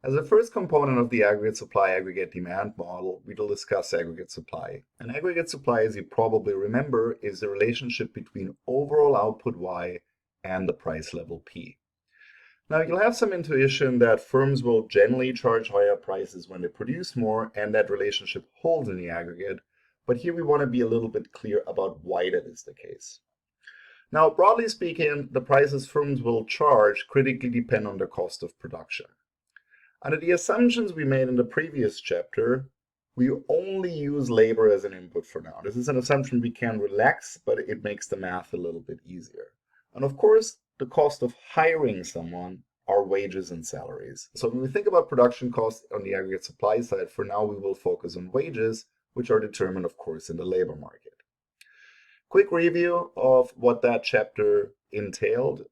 As a first component of the aggregate supply aggregate demand model, we will discuss aggregate supply. And aggregate supply, as you probably remember, is the relationship between overall output Y and the price level P. Now, you'll have some intuition that firms will generally charge higher prices when they produce more, and that relationship holds in the aggregate. But here we want to be a little bit clear about why that is the case. Now, broadly speaking, the prices firms will charge critically depend on the cost of production. Under the assumptions we made in the previous chapter, we only use labor as an input for now. This is an assumption we can relax, but it makes the math a little bit easier. And of course, the cost of hiring someone are wages and salaries. So when we think about production costs on the aggregate supply side, for now we will focus on wages, which are determined, of course, in the labor market. Quick review of what that chapter entailed.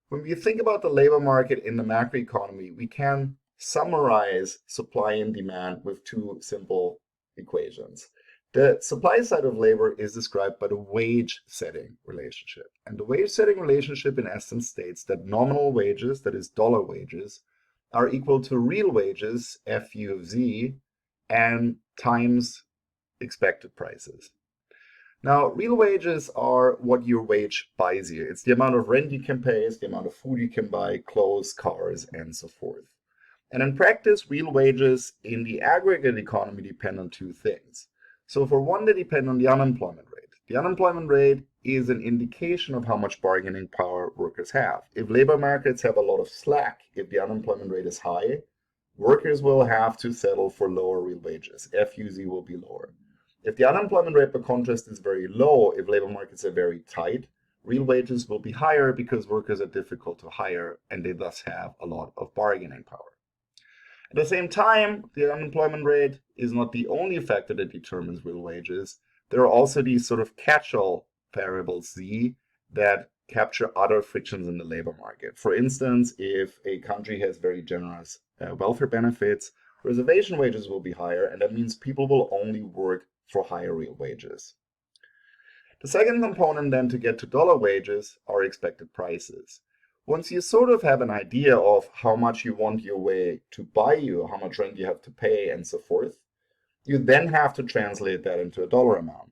When we think about the labor market in the macroeconomy, we can summarize supply and demand with two simple equations. The supply side of labor is described by the wage setting relationship. And the wage setting relationship in essence states that nominal wages, that is dollar wages, are equal to real wages, FU of Z, and times expected prices. Now, real wages are what your wage buys you. It's the amount of rent you can pay, it's the amount of food you can buy, clothes, cars, and so forth. And in practice, real wages in the aggregate economy depend on two things. So for one, they depend on the unemployment rate. The unemployment rate is an indication of how much bargaining power workers have. If labor markets have a lot of slack, if the unemployment rate is high, workers will have to settle for lower real wages. FUZ will be lower. If the unemployment rate, by contrast, is very low, if labor markets are very tight, real wages will be higher because workers are difficult to hire and they thus have a lot of bargaining power. At the same time, the unemployment rate is not the only factor that determines real wages. There are also these sort of catch-all variables Z that capture other frictions in the labor market. For instance, if a country has very generous welfare benefits, reservation wages will be higher, and that means people will only work for higher real wages. The second component then to get to dollar wages are expected prices. Once you sort of have an idea of how much you want your way to buy you, how much rent you have to pay, and so forth, you then have to translate that into a dollar amount.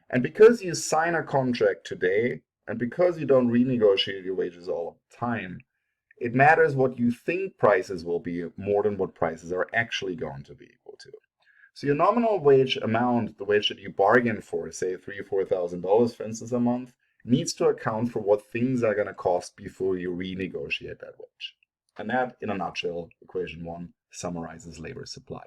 And because you sign a contract today, and because you don't renegotiate your wages all the time, it matters what you think prices will be more than what prices are actually going to be equal to. So your nominal wage amount, the wage that you bargain for, say $3,000 or $4,000 for instance a month, needs to account for what things are going to cost before you renegotiate that wage. And that, in a nutshell, equation 1 summarizes labor supply.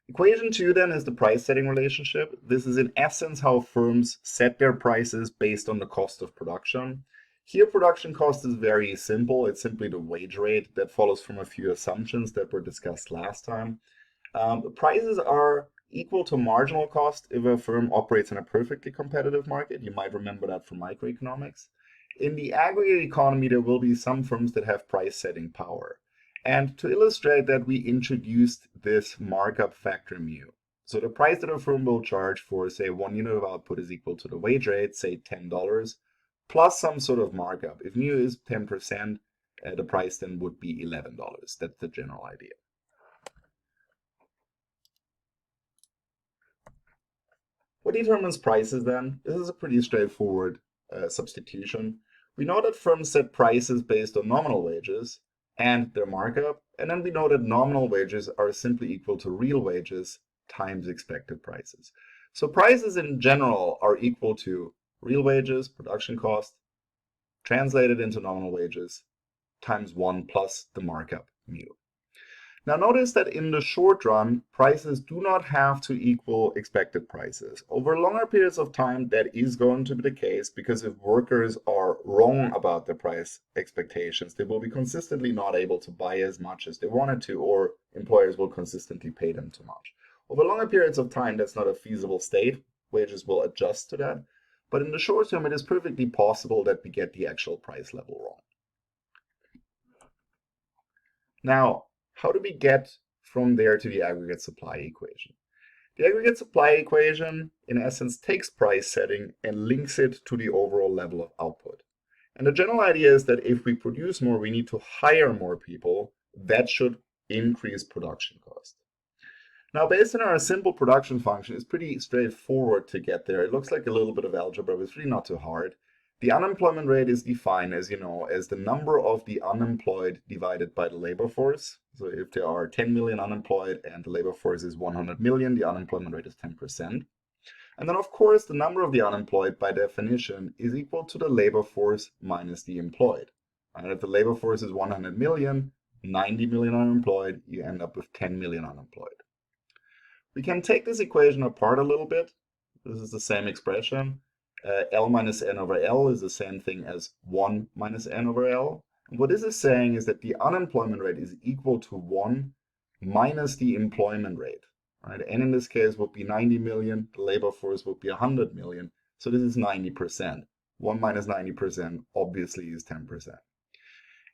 Equation 2 then is the price setting relationship. This is in essence how firms set their prices based on the cost of production. Here production cost is very simple. It's simply the wage rate that follows from a few assumptions that were discussed last time. Prices are equal to marginal cost if a firm operates in a perfectly competitive market. You might remember that from microeconomics. In the aggregate economy, there will be some firms that have price setting power. And to illustrate that, we introduced this markup factor mu. So the price that a firm will charge for, say, 1 unit of output is equal to the wage rate, say $10, plus some sort of markup. If mu is 10%, the price then would be $11. That's the general idea. What determines prices then? This is a pretty straightforward substitution. We know that firms set prices based on nominal wages and their markup, and then we know that nominal wages are simply equal to real wages times expected prices. So prices in general are equal to real wages, production cost, translated into nominal wages, times 1 plus the markup mu. Now notice that in the short run, prices do not have to equal expected prices. Over longer periods of time, that is going to be the case because if workers are wrong about their price expectations, they will be consistently not able to buy as much as they wanted to, or employers will consistently pay them too much. Over longer periods of time, that's not a feasible state. Wages will adjust to that. But in the short term, it is perfectly possible that we get the actual price level wrong. Now, how do we get from there to the aggregate supply equation? The aggregate supply equation, in essence, takes price setting and links it to the overall level of output. And the general idea is that if we produce more, we need to hire more people. That should increase production cost. Now, based on our simple production function, it's pretty straightforward to get there. It looks like a little bit of algebra, but it's really not too hard. The unemployment rate is defined, as you know, as the number of the unemployed divided by the labor force. So if there are 10 million unemployed and the labor force is 100 million, the unemployment rate is 10%. And then, of course, the number of the unemployed, by definition, is equal to the labor force minus the employed. And if the labor force is 100 million, 90 million unemployed, you end up with 10 million unemployed. We can take this equation apart a little bit. This is the same expression. L minus n over L is the same thing as 1 minus n over L. And what this is saying is that the unemployment rate is equal to 1 minus the employment rate. Right? N in this case would be 90 million, the labor force would be 100 million, so this is 90%. 1 minus 90% obviously is 10%.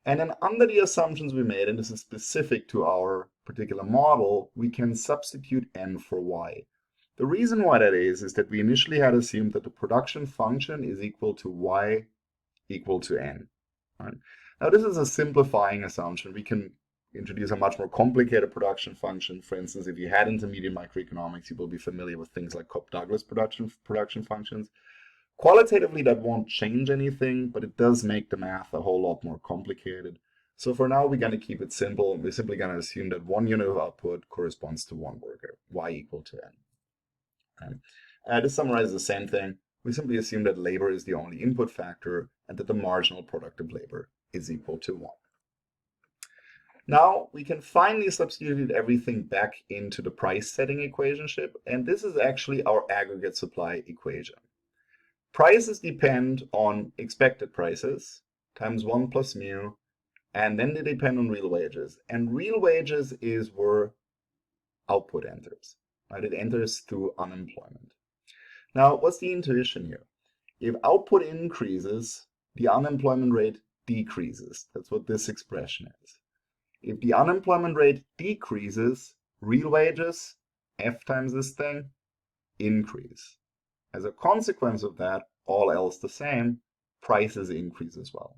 And then under the assumptions we made, and this is specific to our particular model, we can substitute n for y. The reason why that is that we initially had assumed that the production function is equal to y equal to n. Right? Now this is a simplifying assumption. We can introduce a much more complicated production function. For instance, if you had intermediate microeconomics, you will be familiar with things like Cobb-Douglas production functions. Qualitatively, that won't change anything, but it does make the math a whole lot more complicated. So for now, we're going to keep it simple. We're simply going to assume that 1 unit of output corresponds to 1 worker, y equal to n. This summarizes the same thing. We simply assume that labor is the only input factor and that the marginal product of labor is equal to 1. Now, we can finally substitute everything back into the price setting equationship, and this is actually our aggregate supply equation. Prices depend on expected prices times 1 plus mu, and then they depend on real wages. And real wages is where output enters, right? It enters through unemployment. Now, what's the intuition here? If output increases, the unemployment rate decreases. That's what this expression is. If the unemployment rate decreases, real wages, F times this thing, increase. As a consequence of that, all else the same, prices increase as well.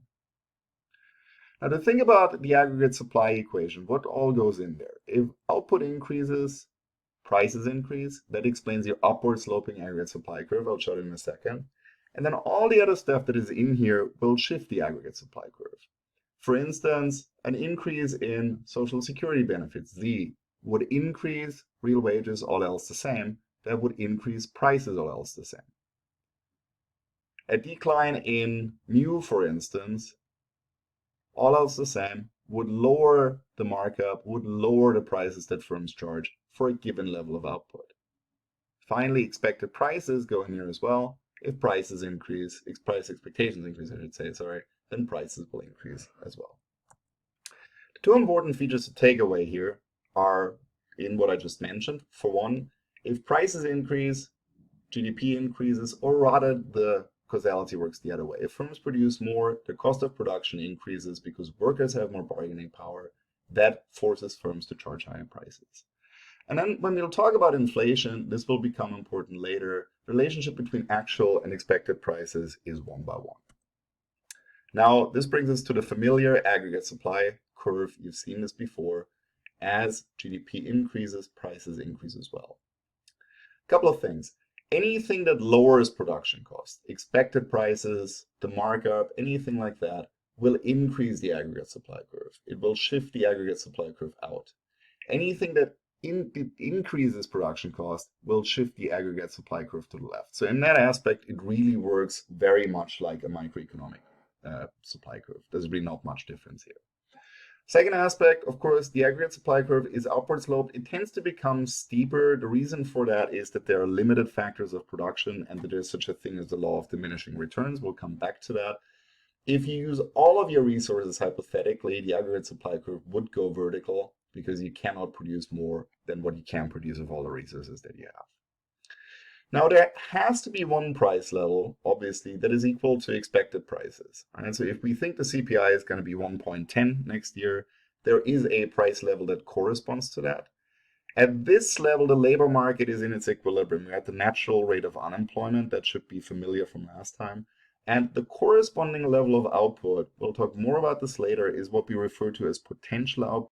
Now to think about the aggregate supply equation, what all goes in there? If output increases, prices increase. That explains your upward sloping aggregate supply curve. I'll show it in a second. And then all the other stuff that is in here will shift the aggregate supply curve. For instance, an increase in Social Security benefits, Z, would increase real wages, all else the same. That would increase prices, all else the same. A decline in mu, for instance, all else the same, would lower the markup, would lower the prices that firms charge for a given level of output. Finally, expected prices go in here as well. If prices increase, price expectations increase, I should say, sorry, then prices will increase as well. The two important features to take away here are in what I just mentioned. For one, if prices increase, GDP increases, or rather the causality works the other way. If firms produce more, the cost of production increases because workers have more bargaining power. That forces firms to charge higher prices. And then when we'll talk about inflation, this will become important later. The relationship between actual and expected prices is 1 by 1. Now, this brings us to the familiar aggregate supply curve. You've seen this before. As GDP increases, prices increase as well. A couple of things. Anything that lowers production costs, expected prices, the markup, anything like that, will increase the aggregate supply curve. It will shift the aggregate supply curve out. Anything that increases production cost will shift the aggregate supply curve to the left. So in that aspect, it really works very much like a microeconomic supply curve. There's really not much difference here. Second aspect, of course, the aggregate supply curve is upward sloped. It tends to become steeper. The reason for that is that there are limited factors of production and that there's such a thing as the law of diminishing returns. We'll come back to that. If you use all of your resources hypothetically, the aggregate supply curve would go vertical because you cannot produce more than what you can produce with all the resources that you have. Now, there has to be one price level, obviously, that is equal to expected prices. Right? So if we think the CPI is going to be 1.10 next year, there is a price level that corresponds to that. At this level, the labor market is in its equilibrium. We're at the natural rate of unemployment. That should be familiar from last time. And the corresponding level of output, we'll talk more about this later, is what we refer to as potential